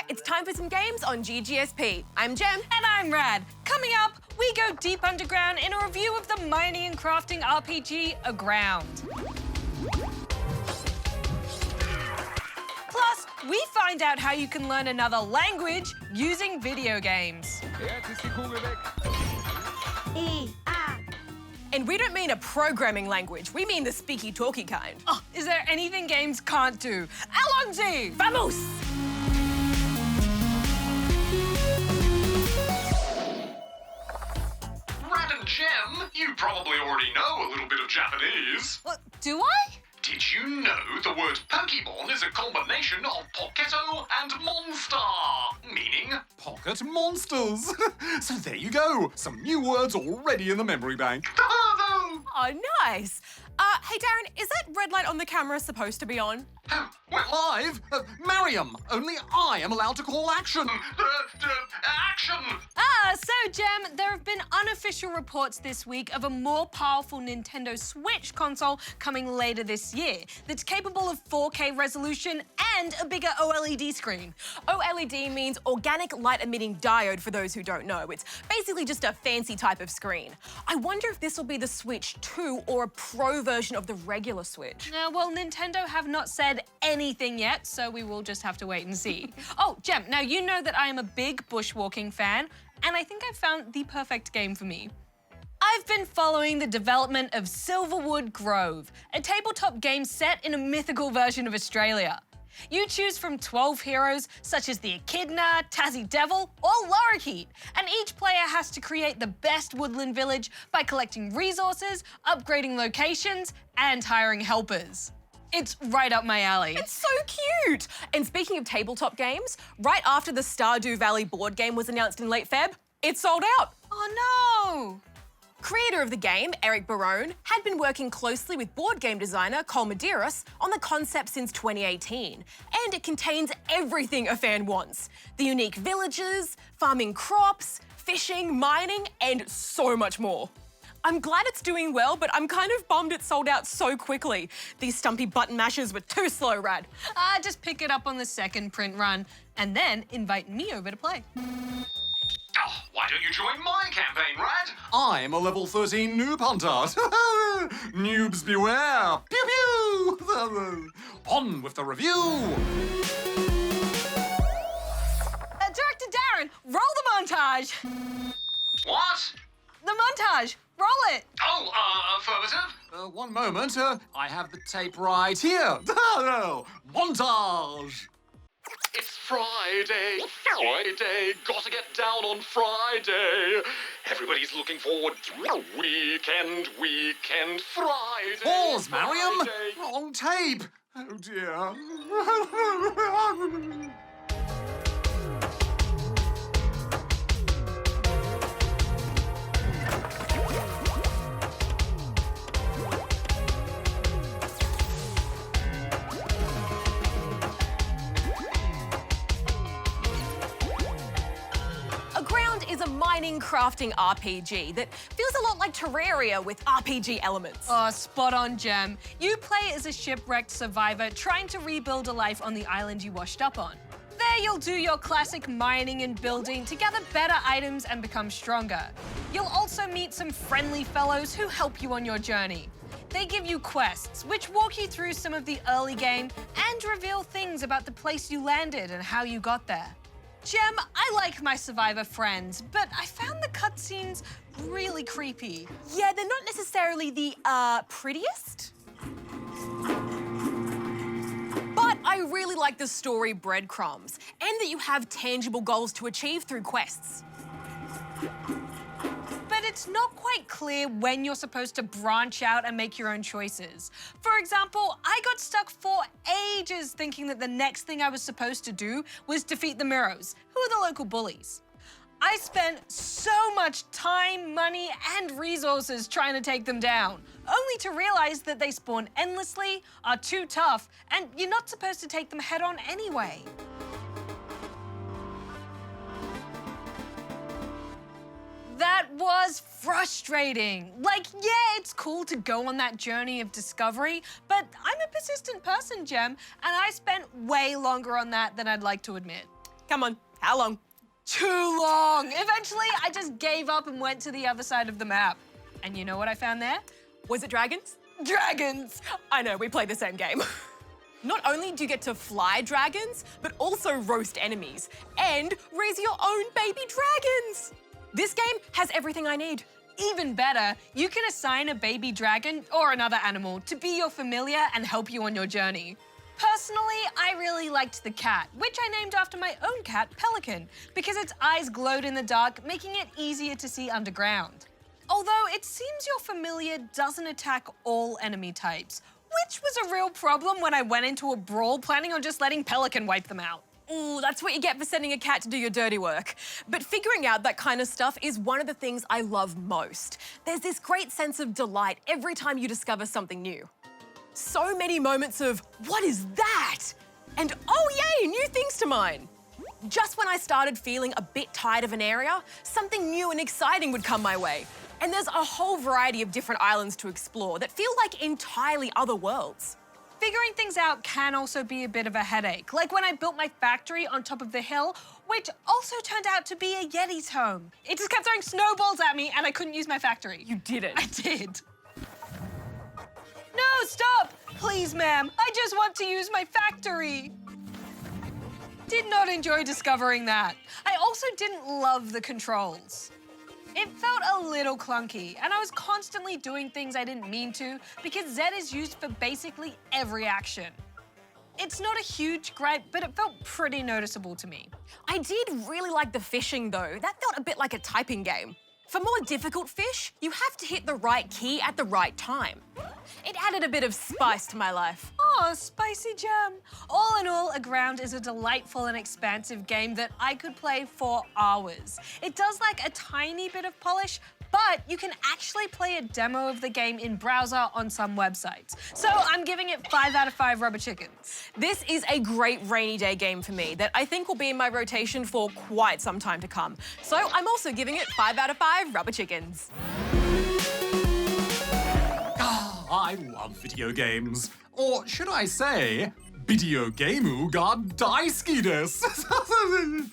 it's time for some games on GGSP. I'm Jem. And I'm Rad. Coming up, we go deep underground in a review of the mining and crafting RPG Aground. Plus, we find out how you can learn another language using video games. And we don't mean a programming language, we mean the speaky-talky kind. Oh, is there anything games can't do? Alonzi! Vamos! Rad and Jem, you probably already know a little bit of Japanese. What, do I? Did you know the word Pokemon is a combination of Poketto and Monster, meaning Pocket monsters. So there you go. Some new words already in the memory bank. Oh, nice. Hey, Darren, is that red light on the camera supposed to be on? Oh, well, Live? Mariam, only I am allowed to call action. action! So Jem, there have been unofficial reports this week of a more powerful Nintendo Switch console coming later this year that's capable of 4K resolution and a bigger OLED screen. OLED means organic light emitting diode for those who don't know. It's basically just a fancy type of screen. I wonder if this will be the Switch 2 or a Pro version of the regular Switch. Well, Nintendo have not said anything yet, so we will just have to wait and see. Oh, Jem, now you know that I am a big bushwalking fan, and I think I've found the perfect game for me. I've been following the development of Silverwood Grove, a tabletop game set in a mythical version of Australia. You choose from 12 heroes such as the Echidna, Tassie Devil, or Lorikeet, and each player has to create the best woodland village by collecting resources, upgrading locations, and hiring helpers. It's right up my alley. It's so cute! And speaking of tabletop games, right after the Stardew Valley board game was announced in late Feb, it sold out. Oh no! Creator of the game, Eric Barone, had been working closely with board game designer Cole Medeiros on the concept since 2018, and it contains everything a fan wants. The unique villages, farming crops, fishing, mining, and so much more. I'm glad it's doing well, but I'm kind of bummed it sold out so quickly. These stumpy button mashers were too slow, Rad. Just pick it up on the second print run, and then invite me over to play. Oh, why don't you join my campaign, Rad? I'm a level 13 noob hunter. Noobs beware. Pew pew. On with the review. Director Darren, roll the montage. What? The montage, roll it. Oh, affirmative? One moment. I have the tape right here. Montage. It's Friday, gotta get down on Friday. Everybody's looking forward to weekend, Friday. Pause, Mariam. Friday. Wrong tape. Oh dear. Aground is a mining crafting RPG that feels a lot like Terraria with RPG elements. Oh, spot on, Jem. You play as a shipwrecked survivor trying to rebuild a life on the island you washed up on. There you'll do your classic mining and building to gather better items and become stronger. You'll also meet some friendly fellows who help you on your journey. They give you quests, which walk you through some of the early game and reveal things about the place you landed and how you got there. Jem, I like my survivor friends, but I found the cutscenes really creepy. Yeah, they're not necessarily the, prettiest. But I really like the story breadcrumbs, and that you have tangible goals to achieve through quests. But it's not quite clear when you're supposed to branch out and make your own choices. For example, I got stuck for ages thinking that the next thing I was supposed to do was defeat the Miros, who are the local bullies. I spent so much time, money, and resources trying to take them down, only to realize that they spawn endlessly, are too tough, and you're not supposed to take them head on anyway. That was frustrating. Like, yeah, it's cool to go on that journey of discovery, but I'm a persistent person, Jem, and I spent way longer on that than I'd like to admit. Come on, how long? Too long. Eventually, I just gave up and went to the other side of the map. And you know what I found there? Was it dragons? Dragons! I know, we play the same game. Not only do you get to fly dragons, but also roast enemies and raise your own baby dragons. This game has everything I need. Even better, you can assign a baby dragon or another animal to be your familiar and help you on your journey. Personally, I really liked the cat, which I named after my own cat, Pelican, because its eyes glowed in the dark, making it easier to see underground. Although it seems your familiar doesn't attack all enemy types, which was a real problem when I went into a brawl planning on just letting Pelican wipe them out. Ooh, that's what you get for sending a cat to do your dirty work. But figuring out that kind of stuff is one of the things I love most. There's this great sense of delight every time you discover something new. So many moments of, what is that? And oh yay, new things to mine. Just when I started feeling a bit tired of an area, something new and exciting would come my way. And there's a whole variety of different islands to explore that feel like entirely other worlds. Figuring things out can also be a bit of a headache, like when I built my factory on top of the hill, which also turned out to be a Yeti's home. It just kept throwing snowballs at me and I couldn't use my factory. You did it. I did. No, stop! Please, ma'am, I just want to use my factory. Did not enjoy discovering that. I also didn't love the controls. It felt a little clunky, and I was constantly doing things I didn't mean to because Z is used for basically every action. It's not a huge gripe, but it felt pretty noticeable to me. I did really like the fishing though. That felt a bit like a typing game. For more difficult fish, you have to hit the right key at the right time. It added a bit of spice to my life. Oh, spicy gem. All in all, Aground is a delightful and expansive game that I could play for hours. It does like a tiny bit of polish, but you can actually play a demo of the game in browser on some websites. So I'm giving it 5 out of 5 rubber chickens. This is a great rainy day game for me that I think will be in my rotation for quite some time to come. So I'm also giving it 5 out of 5 rubber chickens. I love video games. Or should I say, video gameu god daisuki desu.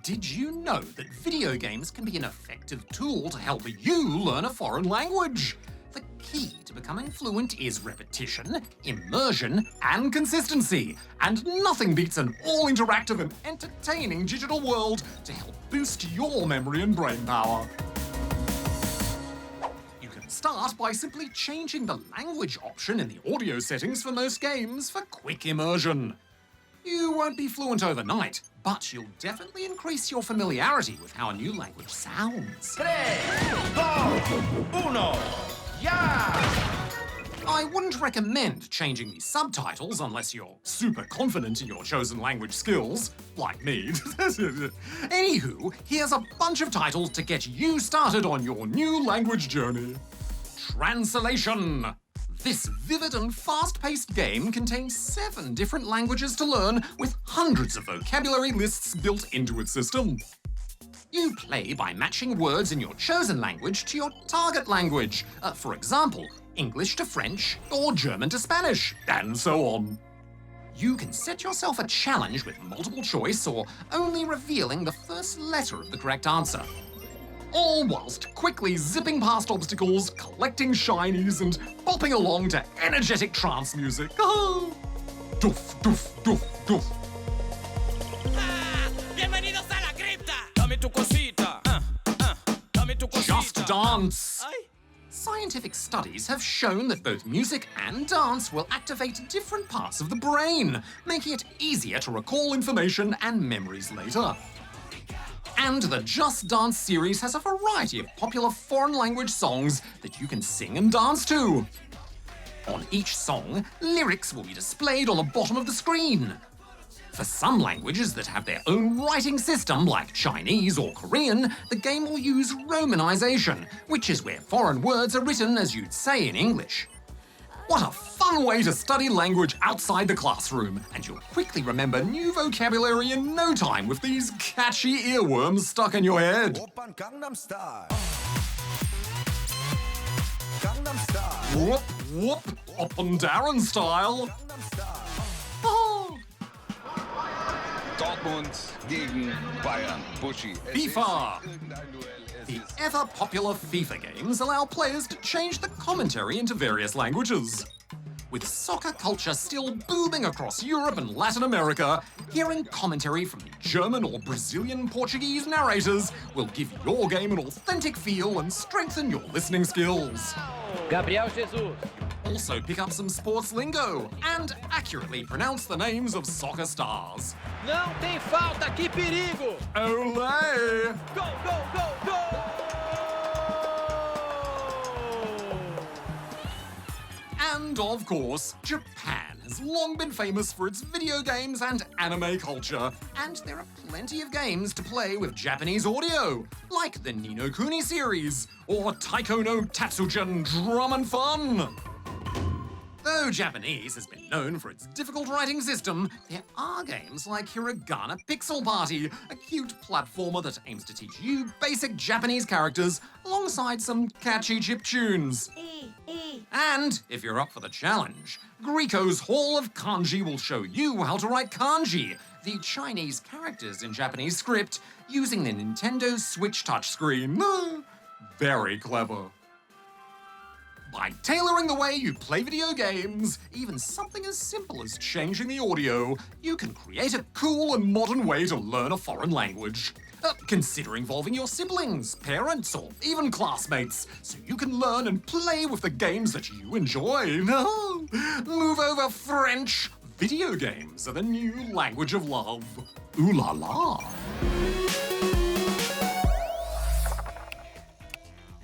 Did you know that video games can be an effective tool to help you learn a foreign language? The key to becoming fluent is repetition, immersion, and consistency. And nothing beats an all-interactive and entertaining digital world to help boost your memory and brain power. Start by simply changing the language option in the audio settings for most games for quick immersion. You won't be fluent overnight, but you'll definitely increase your familiarity with how a new language sounds. 3, 2, 1, ya! I wouldn't recommend changing the subtitles unless you're super confident in your chosen language skills, like me. Anywho, here's a bunch of titles to get you started on your new language journey. Translation. This vivid and fast-paced game contains 7 different languages to learn with hundreds of vocabulary lists built into its system. You play by matching words in your chosen language to your target language. For example, English to French or German to Spanish, and so on. You can set yourself a challenge with multiple choice or only revealing the first letter of the correct answer. All whilst quickly zipping past obstacles, collecting shinies, and bopping along to energetic trance music. Oh. Doof, doof, doof, doof. Bienvenidos a la cripta. Dame tu cosita. Dame tu cosita. Just dance. Ay. Scientific studies have shown that both music and dance will activate different parts of the brain, making it easier to recall information and memories later. And the Just Dance series has a variety of popular foreign language songs that you can sing and dance to. On each song, lyrics will be displayed on the bottom of the screen. For some languages that have their own writing system, like Chinese or Korean, the game will use romanization, which is where foreign words are written as you'd say in English. What a fun way to study language outside the classroom, and you'll quickly remember new vocabulary in no time with these catchy earworms stuck in your head. Oppan Gangnam Style. Gangnam Style. Whoop, whoop, up and Darren style. Gangnam Style. Oh. Got Dortmund gegen Bayern. Buschi. FIFA. The ever-popular FIFA games allow players to change the commentary into various languages. With soccer culture still booming across Europe and Latin America, hearing commentary from the German or Brazilian Portuguese narrators will give your game an authentic feel and strengthen your listening skills. Gabriel Jesus. Also pick up some sports lingo and accurately pronounce the names of soccer stars. Não tem falta, que perigo! Olé! Go, go, go, go! And of course, Japan has long been famous for its video games and anime culture, and there are plenty of games to play with Japanese audio, like the Ni no Kuni series or Taiko no Tatsujin Drum and Fun. Though Japanese has been known for its difficult writing system, there are games like Hiragana Pixel Party, a cute platformer that aims to teach you basic Japanese characters alongside some catchy chiptunes. And if you're up for the challenge, Grieco's Hall of Kanji will show you how to write kanji, the Chinese characters in Japanese script, using the Nintendo Switch touchscreen. Very clever. By tailoring the way you play video games, even something as simple as changing the audio, you can create a cool and modern way to learn a foreign language. Consider involving your siblings, parents, or even classmates, so you can learn and play with the games that you enjoy. Move over, French! Video games are the new language of love. Ooh la la!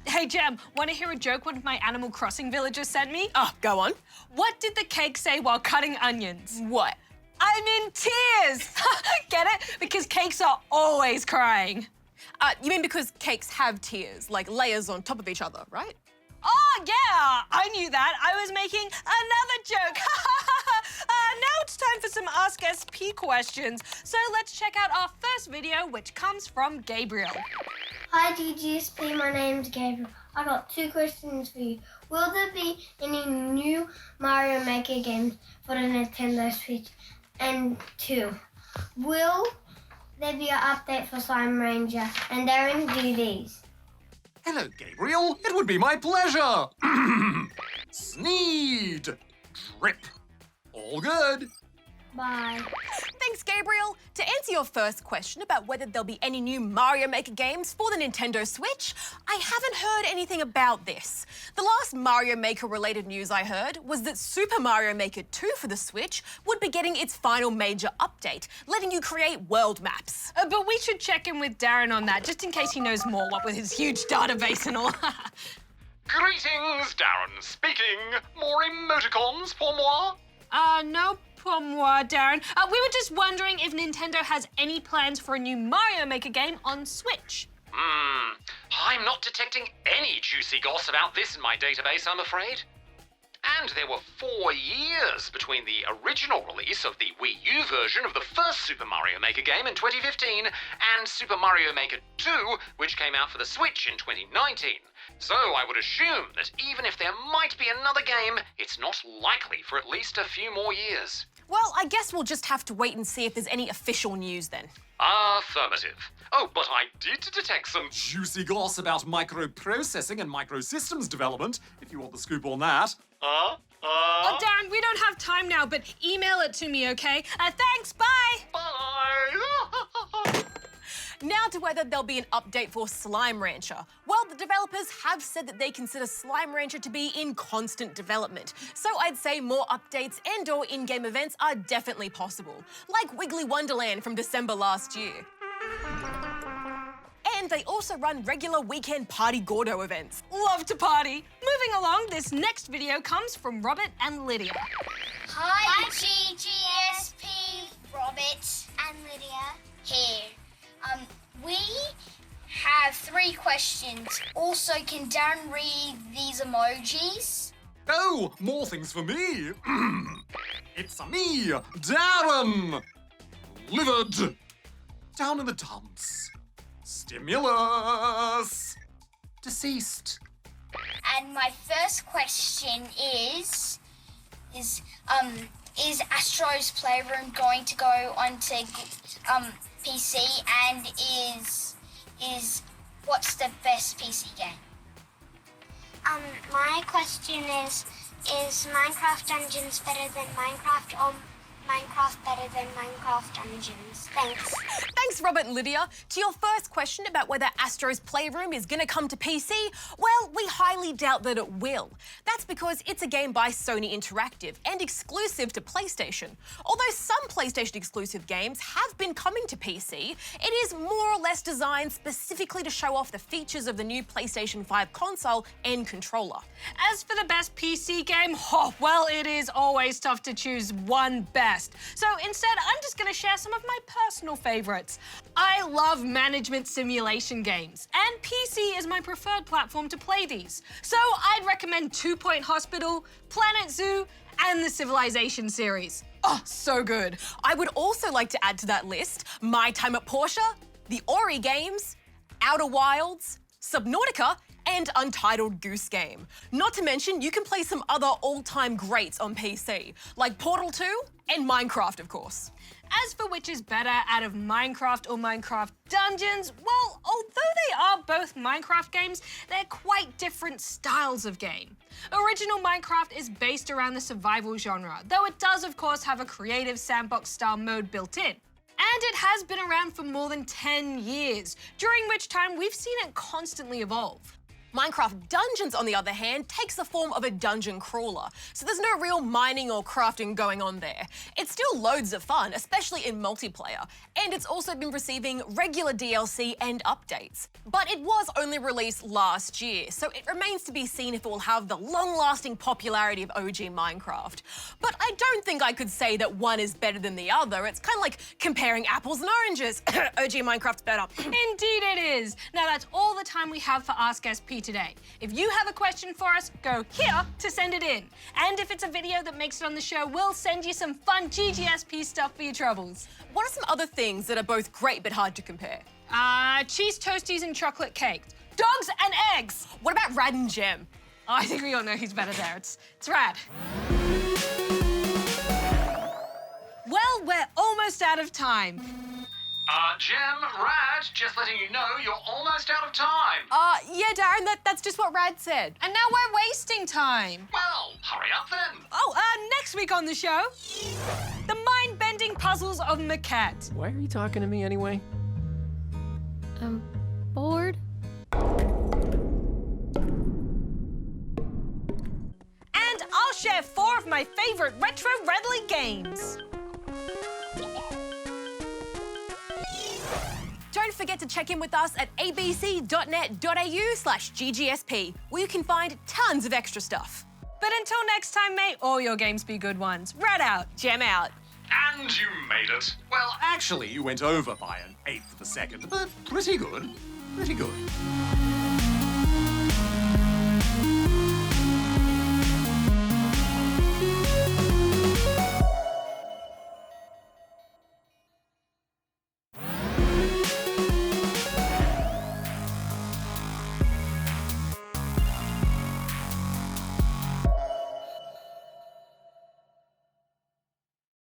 Hey, Jem, want to hear a joke one of my Animal Crossing villagers sent me? Oh, go on. What did the cake say while cutting onions? What? I'm in tears! Get it? Because cakes are always crying. You mean because cakes have tiers, like layers on top of each other, right? Oh, yeah, I knew that. I was making another joke. Now it's time for some Ask SP questions. So let's check out our first video, which comes from Gabriel. Hi GGSP, my name's Gabriel. I got 2 questions for you. Will there be any new Mario Maker games for the Nintendo Switch? And 2, will there be an update for Slime Ranger? And Darren, do these. Hello, Gabriel. It would be my pleasure. Sneed. Drip. All good. Bye. Thanks, Gabriel. To answer your first question about whether there'll be any new Mario Maker games for the Nintendo Switch, I haven't heard anything about this. The last Mario Maker related news I heard was that Super Mario Maker 2 for the Switch would be getting its final major update, letting you create world maps. But we should check in with Darren on that, just in case he knows more, what with his huge database and all. Greetings, Darren speaking. More emoticons pour moi? No pour moi, Darren. We were just wondering if Nintendo has any plans for a new Mario Maker game on Switch. I'm not detecting any juicy goss about this in my database, I'm afraid. And there were 4 years between the original release of the Wii U version of the first Super Mario Maker game in 2015 and Super Mario Maker 2, which came out for the Switch in 2019. So I would assume that even if there might be another game, it's not likely for at least a few more years. Well, I guess we'll just have to wait and see if there's any official news then. Affirmative. Oh, but I did detect some juicy goss about microprocessing and microsystems development, if you want the scoop on that. Oh, Darren, we don't have time now, but email it to me, okay? Thanks, bye! Bye! Now to whether there'll be an update for Slime Rancher. Well, the developers have said that they consider Slime Rancher to be in constant development, so I'd say more updates and/or in-game events are definitely possible, like Wiggly Wonderland from December last year. And they also run regular weekend Party Gordo events. Love to party. Moving along, this next video comes from Robert and Lydia. Hi GGSP, Robert and Lydia here. We have 3 questions. Also, can Darren read these emojis? Oh, more things for me. It's me, Darren. Livid. Down in the dumps. Stimulus. Deceased. And my first question is is Astro's Playroom going to go onto PC, and is what's the best PC game? My question is Minecraft Dungeons better than Minecraft, or Minecraft better than Minecraft Dungeons? Thanks. Thanks, Robert and Lydia. To your first question about whether Astro's Playroom is going to come to PC, well, we highly doubt that it will. That's because it's a game by Sony Interactive and exclusive to PlayStation. Although some PlayStation exclusive games have been coming to PC, it is more or less designed specifically to show off the features of the new PlayStation 5 console and controller. As for the best PC game, well, it is always tough to choose one best. So instead, I'm just going to share some of my personal favorites. I love management simulation games, and PC is my preferred platform to play these. So I'd recommend 2 Point Hospital, Planet Zoo, and the Civilization series. Oh, so good. I would also like to add to that list My Time at Portia, the Ori games, Outer Wilds, Subnautica, and Untitled Goose Game. Not to mention, you can play some other all-time greats on PC, like Portal 2 and Minecraft, of course. As for which is better out of Minecraft or Minecraft Dungeons, well, although they are both Minecraft games, they're quite different styles of game. Original Minecraft is based around the survival genre, though it does, of course, have a creative sandbox-style mode built in. And it has been around for more than 10 years, during which time we've seen it constantly evolve. Minecraft Dungeons, on the other hand, takes the form of a dungeon crawler, so there's no real mining or crafting going on there. It's still loads of fun, especially in multiplayer, and it's also been receiving regular DLC and updates. But it was only released last year, so it remains to be seen if it will have the long-lasting popularity of OG Minecraft. But I don't think I could say that one is better than the other. It's kind of like comparing apples and oranges. OG Minecraft's better. Indeed it is. Now that's all the time we have for Ask SP today. If you have a question for us, go here to send it in. And if it's a video that makes it on the show, we'll send you some fun GGSP stuff for your troubles. What are some other things that are both great but hard to compare? Cheese toasties and chocolate cake. Dogs and eggs. What about Rad and Gem? Oh, I think we all know who's better there. It's Rad. Well, we're almost out of time. Gem, Rad, just letting you know you're almost out of time. Yeah, Darren, that's just what Rad said. And now we're wasting time. Well, hurry up then. Oh, next week on the show, the mind-bending puzzles of Maquette. Why are you talking to me anyway? I'm bored. And I'll share 4 of my favorite retro Redley games. Don't forget to check in with us at abc.net.au/GGSP, where you can find tons of extra stuff. But until next time, may all your games be good ones. Rad out. Gem out. And you made it. Well, actually, you went over by an eighth of a second, but pretty good. Pretty good.